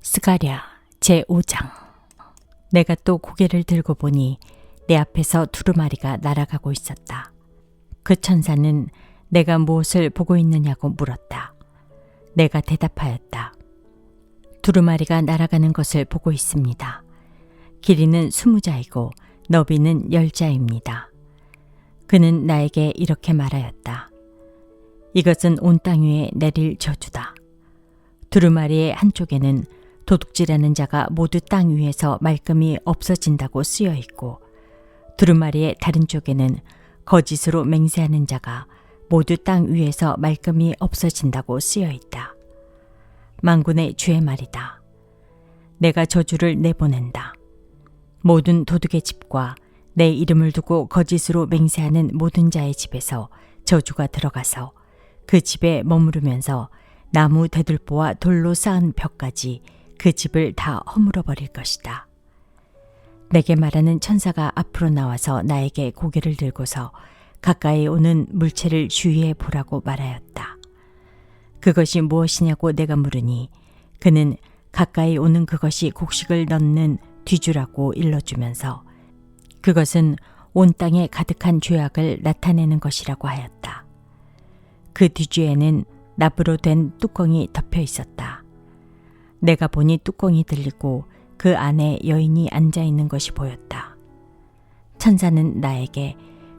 스가랴 제5장. 내가 또 고개를 들고 보니 내 앞에서 두루마리가 날아가고 있었다. 그 천사는 내가 무엇을 보고 있느냐고 물었다. 내가 대답하였다. 두루마리가 날아가는 것을 보고 있습니다. 길이는 20자이고 너비는 10자입니다. 그는 나에게 이렇게 말하였다. 이것은 온 땅 위에 내릴 저주다. 두루마리의 한쪽에는 도둑질하는 자가 모두 땅 위에서 말끔히 없어진다고 쓰여 있고, 두루마리의 다른 쪽에는 거짓으로 맹세하는 자가 모두 땅 위에서 말끔히 없어진다고 쓰여 있다. 만군의 주의 말이다. 내가 저주를 내보낸다. 모든 도둑의 집과 내 이름을 두고 거짓으로 맹세하는 모든 자의 집에서 저주가 들어가서 그 집에 머무르면서 나무 대들보와 돌로 쌓은 벽까지 그 집을 다 허물어 버릴 것이다. 내게 말하는 천사가 앞으로 나와서 나에게 고개를 들고서 가까이 오는 물체를 주의해 보라고 말하였다. 그것이 무엇이냐고 내가 물으니 그는 가까이 오는 그것이 곡식을 넣는 뒤주라고 일러주면서 그것은 온 땅에 가득한 죄악을 나타내는 것이라고 하였다. 그 뒤주에는 납으로 된 뚜껑이 덮여 있었다. 내가 보니 뚜껑이 들리고 그 안에 여인이 앉아 있는 것이 보였다. 천사는 나에게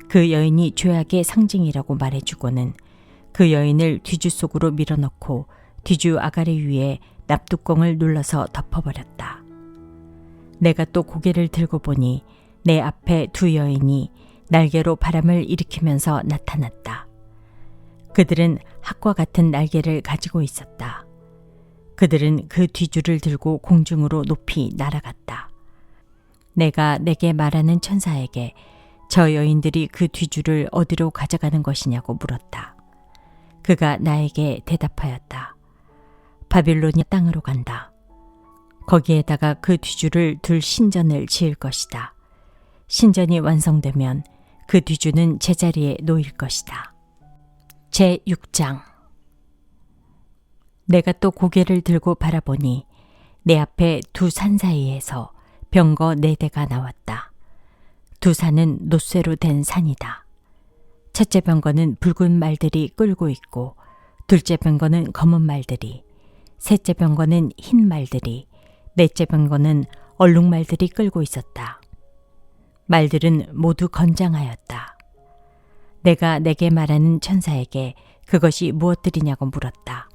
그 여인이 죄악의 상징이라고 말해주고는 그 여인을 뒤주 속으로 밀어넣고 뒤주 아가리 위에 납뚜껑을 눌러서 덮어버렸다. 내가 또 고개를 들고 보니 내 앞에 두 여인이 날개로 바람을 일으키면서 나타났다. 그들은 학과 같은 날개를 가지고 있었다. 그들은 그 뒤줄을 들고 공중으로 높이 날아갔다. 내가 내게 말하는 천사에게 저 여인들이 그 뒤줄을 어디로 가져가는 것이냐고 물었다. 그가 나에게 대답하였다. 바빌론이 땅으로 간다. 거기에다가 그 뒤줄을 둘 신전을 지을 것이다. 신전이 완성되면 그 뒤주는 제자리에 놓일 것이다. 제6장. 내가 또 고개를 들고 바라보니 내 앞에 두 산 사이에서 병거 4대가 나왔다. 두 산은 놋쇠로 된 산이다. 첫째 병거는 붉은 말들이 끌고 있고, 둘째 병거는 검은 말들이, 셋째 병거는 흰 말들이, 넷째 병거는 얼룩말들이 끌고 있었다. 말들은 모두 건장하였다. 내가 내게 말하는 천사에게 그것이 무엇들이냐고 물었다.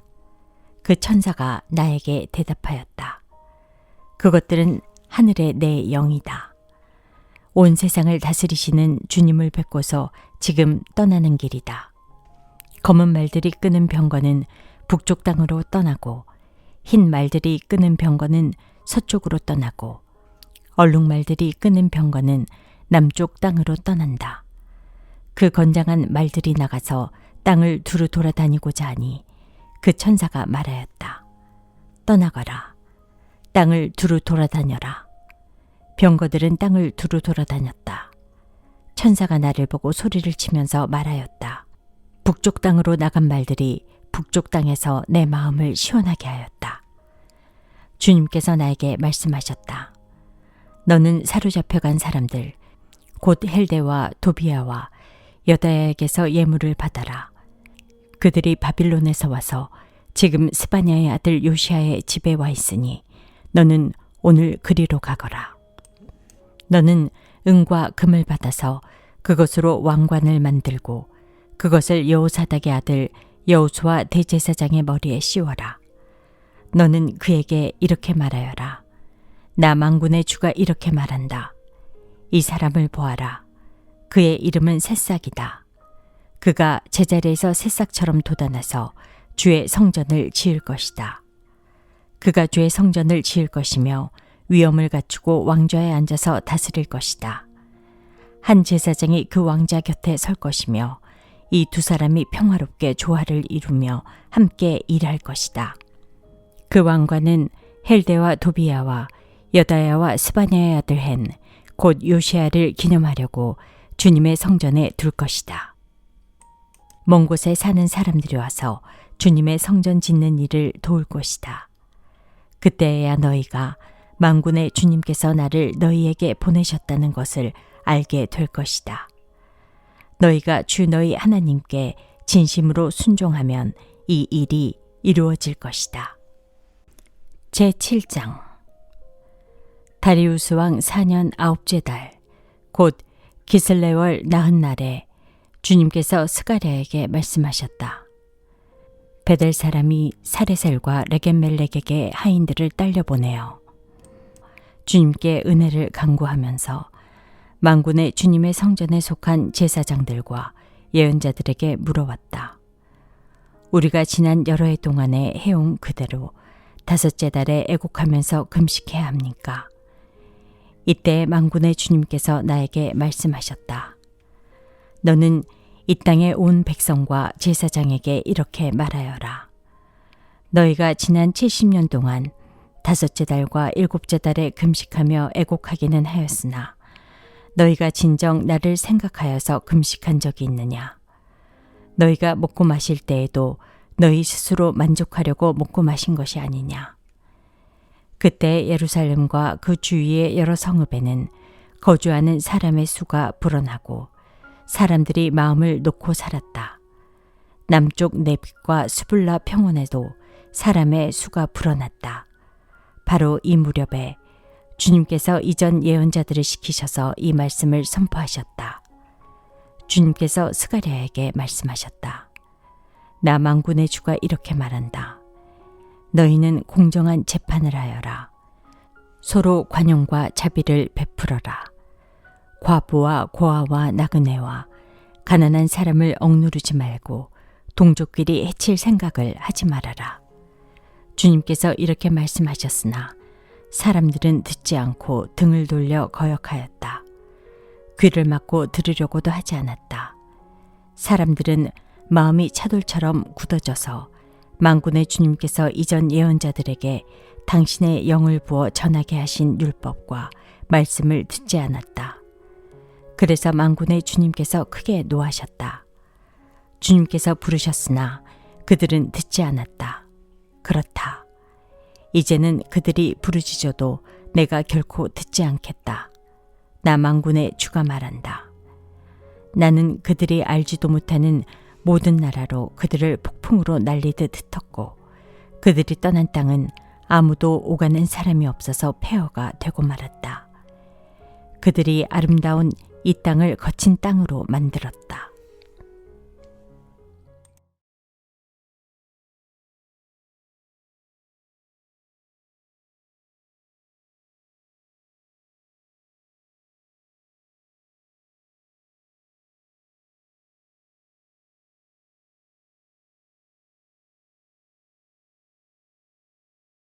그 천사가 나에게 대답하였다. 그것들은 하늘의 내 영이다. 온 세상을 다스리시는 주님을 뵙고서 지금 떠나는 길이다. 검은 말들이 끄는 병거는 북쪽 땅으로 떠나고, 흰 말들이 끄는 병거는 서쪽으로 떠나고, 얼룩말들이 끄는 병거는 남쪽 땅으로 떠난다. 그 건장한 말들이 나가서 땅을 두루 돌아다니고자 하니 그 천사가 말하였다. 떠나거라. 땅을 두루 돌아다녀라. 병거들은 땅을 두루 돌아다녔다. 천사가 나를 보고 소리를 치면서 말하였다. 북쪽 땅으로 나간 말들이 북쪽 땅에서 내 마음을 시원하게 하였다. 주님께서 나에게 말씀하셨다. 너는 사로잡혀간 사람들, 곧 헬데와 도비아와 여다야에게서 예물을 받아라. 그들이 바빌론에서 와서 지금 스바냐의 아들 요시아의 집에 와 있으니 너는 오늘 그리로 가거라. 너는 은과 금을 받아서 그것으로 왕관을 만들고 그것을 여호사닥의 아들 여호수아 대제사장의 머리에 씌워라. 너는 그에게 이렇게 말하여라. 나 만군의 주가 이렇게 말한다. 이 사람을 보아라. 그의 이름은 새싹이다. 그가 제자리에서 새싹처럼 돋아나서 주의 성전을 지을 것이다. 그가 주의 성전을 지을 것이며 위엄을 갖추고 왕좌에 앉아서 다스릴 것이다. 한 제사장이 그 왕자 곁에 설 것이며 이 두 사람이 평화롭게 조화를 이루며 함께 일할 것이다. 그 왕관은 헬데와 도비아와 여다야와 스바냐의 아들 헨 곧 요시아를 기념하려고 주님의 성전에 둘 것이다. 먼 곳에 사는 사람들이 와서 주님의 성전 짓는 일을 도울 것이다. 그때야 너희가 만군의 주님께서 나를 너희에게 보내셨다는 것을 알게 될 것이다. 너희가 주 너희 하나님께 진심으로 순종하면 이 일이 이루어질 것이다. 제7장 다리우스 왕 4년 9째 달, 곧 기슬레월 나흔 날에 주님께서 스가랴에게 말씀하셨다. 베델 사람이 사레셀과 레겜멜렉에게 하인들을 딸려보내어 주님께 은혜를 간구하면서 만군의 주님의 성전에 속한 제사장들과 예언자들에게 물어왔다. 우리가 지난 여러 해 동안에 해온 그대로 5째 달에 애곡하면서 금식해야 합니까? 이때 만군의 주님께서 나에게 말씀하셨다. 너는 이 땅에 온 백성과 제사장에게 이렇게 말하여라. 너희가 지난 70년 동안 5째 달과 7째 달에 금식하며 애곡하기는 하였으나 너희가 진정 나를 생각하여서 금식한 적이 있느냐? 너희가 먹고 마실 때에도 너희 스스로 만족하려고 먹고 마신 것이 아니냐? 그때 예루살렘과 그 주위의 여러 성읍에는 거주하는 사람의 수가 불어나고 사람들이 마음을 놓고 살았다. 남쪽 네빗과 수블라 평원에도 사람의 수가 불어났다. 바로 이 무렵에 주님께서 이전 예언자들을 시키셔서 이 말씀을 선포하셨다. 주님께서 스가랴에게 말씀하셨다. 나 만군의 주가 이렇게 말한다. 너희는 공정한 재판을 하여라. 서로 관용과 자비를 베풀어라. 과부와 고아와 나그네와 가난한 사람을 억누르지 말고 동족끼리 해칠 생각을 하지 말아라. 주님께서 이렇게 말씀하셨으나 사람들은 듣지 않고 등을 돌려 거역하였다. 귀를 막고 들으려고도 하지 않았다. 사람들은 마음이 차돌처럼 굳어져서 만군의 주님께서 이전 예언자들에게 당신의 영을 부어 전하게 하신 율법과 말씀을 듣지 않았다. 그래서 만군의 주님께서 크게 노하셨다. 주님께서 부르셨으나 그들은 듣지 않았다. 그렇다. 이제는 그들이 부르짖어도 내가 결코 듣지 않겠다. 나 만군의 주가 말한다. 나는 그들이 알지도 못하는 모든 나라로 그들을 폭풍으로 날리듯 흩었고 그들이 떠난 땅은 아무도 오가는 사람이 없어서 폐허가 되고 말았다. 그들이 아름다운 이 땅을 거친 땅으로 만들었다.